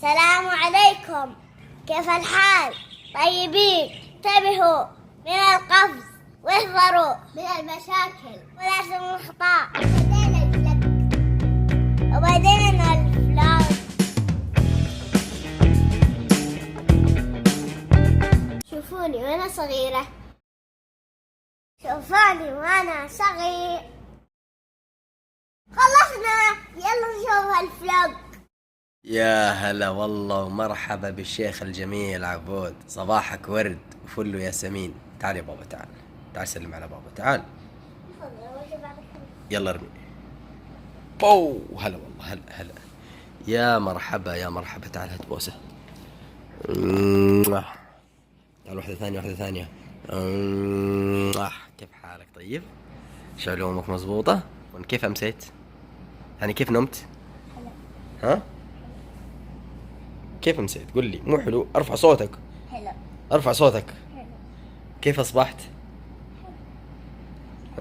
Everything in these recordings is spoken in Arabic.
السلام عليكم، كيف الحال؟ طيبين؟ انتبهوا من القفز واحذروا من المشاكل ولا تسووا الأخطاء. وبعدين الفلاج. شوفوني وأنا صغيرة، شوفوني وأنا صغير. خلصنا، يلا نشوف الفلوج. يا هلا والله ومرحبا بالشيخ الجميل عبود، صباحك ورد وفل وياسمين. تعال يا بابا، تعال تعال سلم على بابا، تعال يلا ارمي. بو هلا والله، هلا يا مرحبا يا مرحبا. تعال هات بوسه. تعال واحدة ثانية. كيف حالك؟ طيب، شو علومك مزبوطة؟ كيف أمسيت؟ يعني كيف نمت؟ ها؟ كيف أمسيت؟ قل لي. مو حلو؟ ارفع صوتك. حلو. ارفع صوتك. حلو. كيف أصبحت؟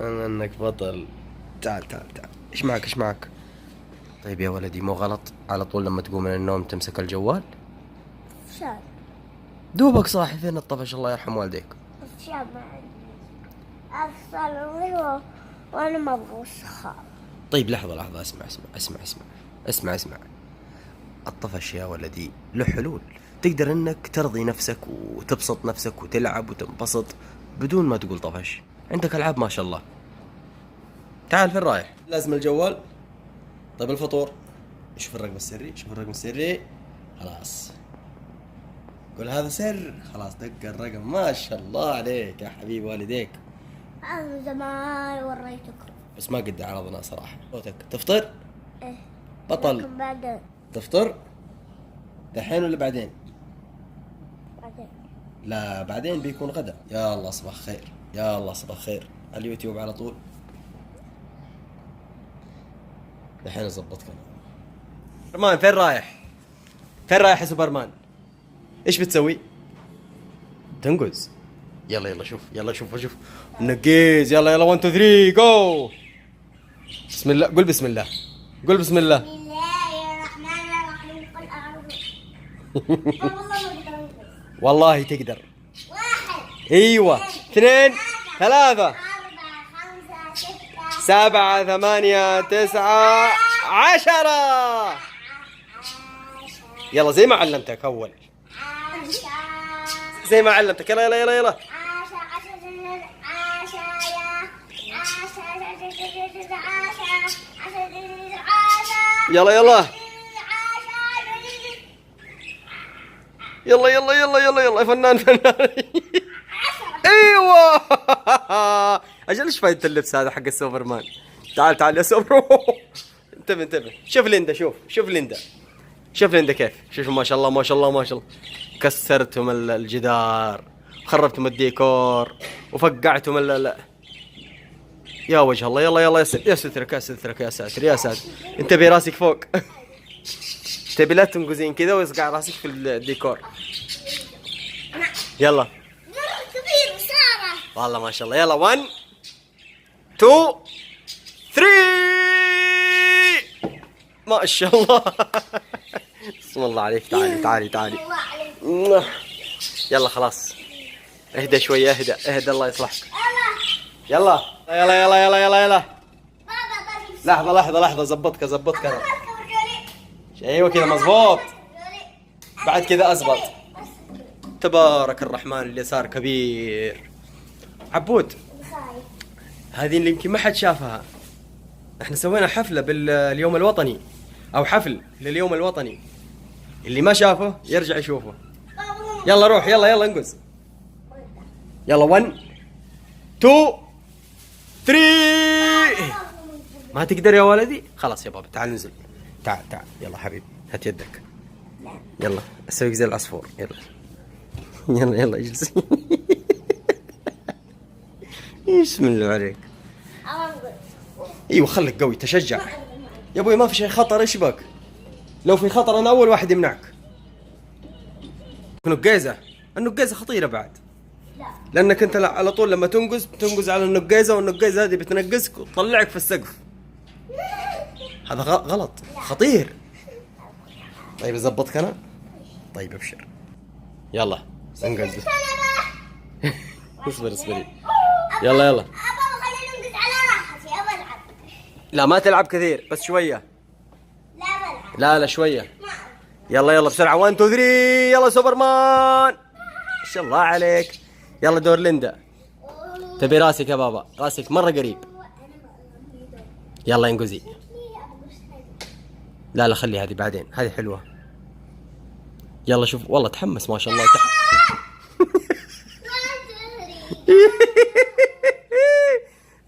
أنا أنك بطل. تعال. إيش معك؟ طيب يا ولدي، مو غلط على طول لما تقوم من النوم تمسك الجوال؟ شاب. دوبك صاحي، فين الطفش؟ الله يرحم والديك. الشاب ما عندي أفصل وأنا ما أبغى خالص. طيب لحظة، اسمع. الطفش يا ولدي له حلول. تقدر انك ترضي نفسك وتبسط نفسك وتلعب وتنبسط بدون ما تقول طفش. عندك العاب ما شاء الله. تعال، فين رايح؟ لازم الجوال. طيب الفطور. شوف الرقم السري. خلاص، قول هذا سر. خلاص دق الرقم. ما شاء الله عليك يا حبيب والديك. أنا زمان وريتكم بس ما قد عرضنا صراحة. صوتك. تفطر؟ إيه. بطل. لكن بعدين. تفطر دحين ولا بعدين؟ بعدين. لا، بعدين بيكون غدا. يا الله صباح خير. على اليوتيوب على طول. دحين اظبطك انا. سوبرمان فين رايح يا سوبرمان؟ ايش بتسوي؟ تنقز. يلا شوف نقيز. يلا 1 2 3 جو. بسم الله. قول بسم الله. بسم الله الرحمن الرحيم. قل أعوذ. والله تقدر. 1 ايوه 2 3 4 5 6 7 8 9 10. يلا زي ما علمتك اول. زي ما علمتك. يلا. يلا يا فنان. ايوه. اجل ايش فايدة اللبس هذا حق السوبرمان؟ تعال يا سوبر. انتبه. شوف ليندا كيف. شوف ما شاء الله. كسرتم الجدار، خربتم الديكور، وفقعتم يا وجه الله. يلا يا سترك يا ساتر. انتبه راسك فوق. تبي لا تنقزين كذا ويصقع راسك في الديكور. يلا كبير وسارة. والله ما شاء الله. يلا 1 2 3. ما شاء الله. بسم الله عليك. تعالي. يلا خلاص، اهدى شوية. اهدى الله يصلحك. يلا. لحظة زبطك انا. ايوه كذا مظبوط. بعد كذا اضبط. تبارك الرحمن، اليسار كبير. عبود، هذه اللي يمكن ما حد شافها. احنا سوينا حفلة باليوم الوطني، او حفل لليوم الوطني. اللي ما شافه يرجع يشوفه. يلا روح. يلا انقز. يلا 1 2 3. ما تقدر يا ولدي؟ خلاص يا بابا، تعال ننزل. تعال. يلا حبيبي، هات يدك. يلا اسويك زي العصفور. يلا اجلس. بسم الله عليك. ايوه خليك قوي، تشجع يا ابوي. ما في شيء خطر. ايش بك؟ لو في خطر انا اول واحد يمنعك. النقيزة خطيرة بعد. لانك انت على طول لما تنقز على النقيزة، والنقيزة هذه بتنقزك وتطلعك في السقف. هذا غلط، خطير. طيب زبطك انا. طيب ابشر. يلا انقز. اصبر اصبري. يلا يلا. ابغى خلينا ننقز على راحتي، ابغى العب. لا ما تلعب كثير، بس شوية. لا بلعب. لا شوية. يلا يلا بسرعة. 1 2 3. يلا سوبرمان. ما شاء الله عليك. يلا دور ليندا. تبي راسك يا بابا، راسك مرة قريب. يلا انقزي. لا خلي هذه بعدين، هذه حلوة. يلا شوف والله تحمس ما شاء الله.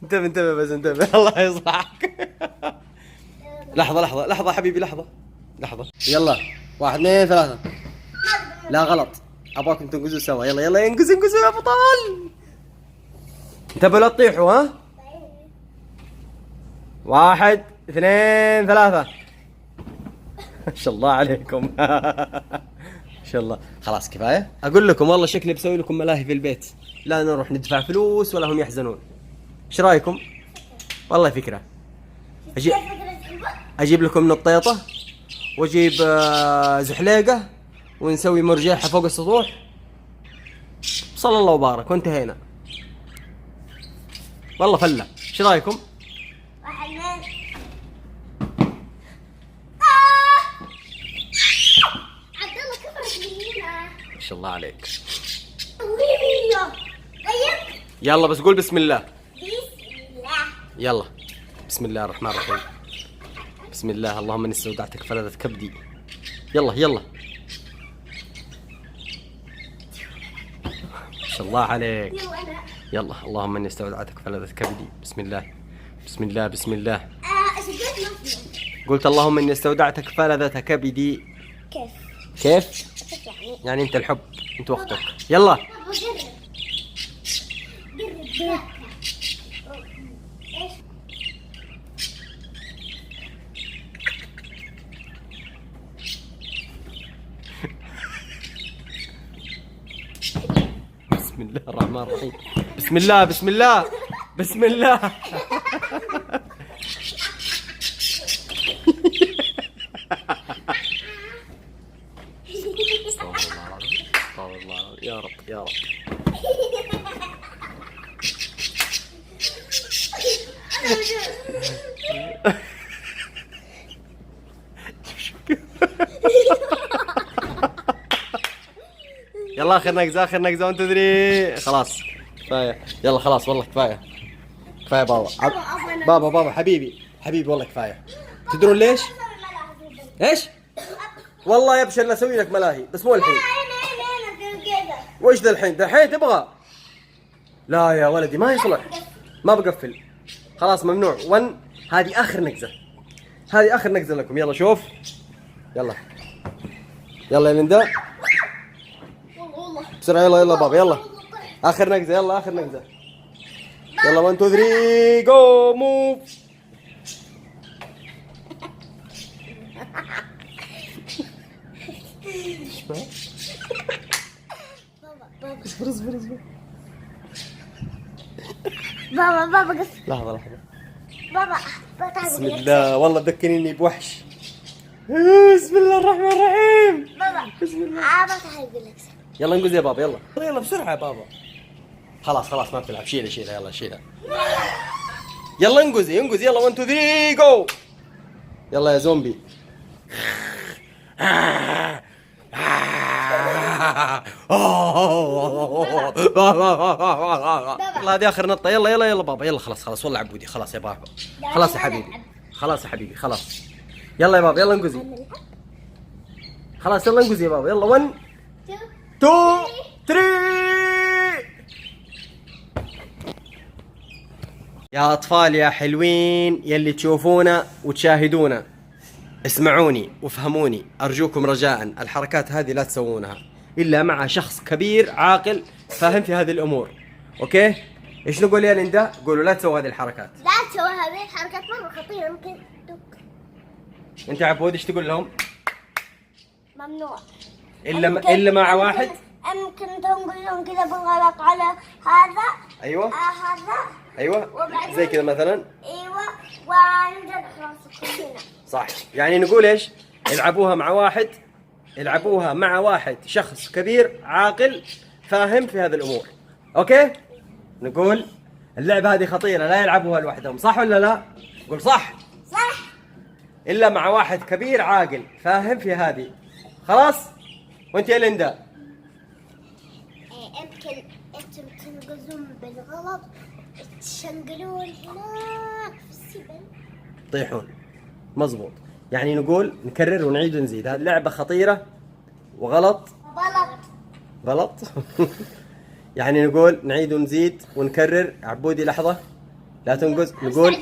انتبه بس انتبه. الله يصلحك. لحظة حبيبي، لحظة. يلا 1 2 3. لا غلط، ابغاكم تنقزوا سوا. يلا انقزوا يا بطل. انتبهوا لا تطيحوا. ها 1 2 3. ما شاء الله عليكم. ما شاء الله. خلاص كفاية. اقول لكم والله شكلي بسوي لكم ملاهي في البيت، لا نروح ندفع فلوس ولا هم يحزنون. ايش رايكم؟ والله فكرة. اجيب لكم نطيطة واجيب زحليقة ونسوي مرجيحة فوق السطوح. صلى الله وبارك وانتهينا. والله فلة. ايش رايكم؟ 1 2. عبد الله كبرت مننا. ما شاء الله عليك. طيب يلا بس قول بسم الله. بسم الله. يلا بسم الله الرحمن الرحيم. بسم الله. اللهم اني استودعتك فلذة كبدي. يلا ما شاء الله عليك. يلا اللهم اني استودعتك فلذة كبدي. بسم الله. قلت اللهم اني استودعتك فلذة كبدي. كيف؟ يعني انت الحب، انت واختك. يلا بسم الله الرحمن الرحيم. بسم الله. استغفر الله يا رب. يلا اخر نقزة 1 2 3. خلاص كفاية. يلا خلاص والله كفاية بابا حبيبي والله كفاية. تدرون ليش؟ ايش؟ والله يبشر اسوي لك ملاهي بس مو الحين. وش ذا الحين تبغى؟ لا يا ولدي ما يصلح، ما بقفل. خلاص ممنوع. 1. هذه اخر نقزة لكم. يلا شوف. يلا يا ليندا بسرعة. يلا بابا يلا اخر نقزة. يلا 1 2 3 جو موف. اصبر بابا قص. لحظة بابا بسم الله. والله تذكريني بوحش. بسم الله الرحمن الرحيم. بابا بسم الله. يلا انقز يا بابا. يلا بسرعة يا بابا. خلاص ما بتلعب. شيلها شيلها. يلا انقزي. يلا 1 2 3 جو. يلا يا زومبي. والله هذه اخر نطة. يلا بابا. يلا خلاص والله عبودي. خلاص يا بابا. خلاص يا حبيبي. خلاص يلا يا بابا. يلا انقزي. خلاص يلا انقزي يا بابا. يلا 1 2 3. يا اطفال يا حلوين يلي تشوفونا وتشاهدونا، اسمعوني وافهموني ارجوكم رجاء. الحركات هذه لا تسوونها الا مع شخص كبير عاقل فاهم في هذه الامور. اوكي؟ ايش نقول يا ليندا؟ قولوا لا تسووا هذه الحركات. لا تسوي هذه الحركات مرة خطيرة. ممكن انت يا عبود ايش تقول لهم؟ ممنوع. الا مع واحد. ممكن تنقل لهم كذا بالغلط على هذا. ايوه هذا. ايوه زي كذا مثلا. ايوه ونجرح راسك هنا. صح. يعني نقول ايش؟ العبوها مع واحد العبوها مع واحد شخص كبير عاقل فاهم في هذه الأمور. أوكي؟ نقول اللعبة هذه خطيرة، لا يلعبوها لوحدهم، صح ولا لا؟ قول صح. صح. إلا مع واحد كبير عاقل فاهم في هذه. خلاص؟ وأنت يا ليندا؟ يمكن انتم تنقزون بالغلط تشنقلون هناك في السبل. طيحون. مزبوط. يعني نقول نكرر ونعيد ونزيد، هذه لعبة خطيرة وغلط. غلط. يعني نقول نعيد ونزيد ونكرر. عبودي لحظة لا تنقز. نقول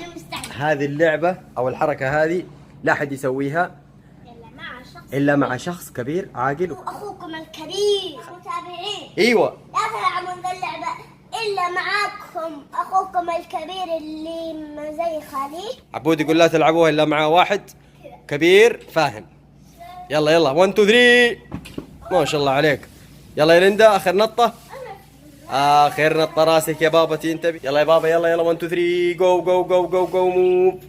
هذه اللعبة أو الحركة هذه لا أحد يسويها إلا مع شخص كبير عاقل. أخوكم الكبير متابعين. أيوة. لا تلعبون ذا اللعبة إلا معاكم أخوكم الكبير اللي زي خالي. عبود يقول لا تلعبوها إلا مع واحد كبير فاهم. يلا يلا 1 2 3. ما شاء الله عليك. يلا يا ليندا آخر نطة. آخر نطة راسك يا بابا تنتبه. يلا يا بابا يلا يلا 1 2 3 جو جو جو جو جو موف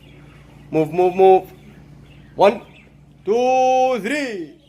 موف موف موف 1 2 3.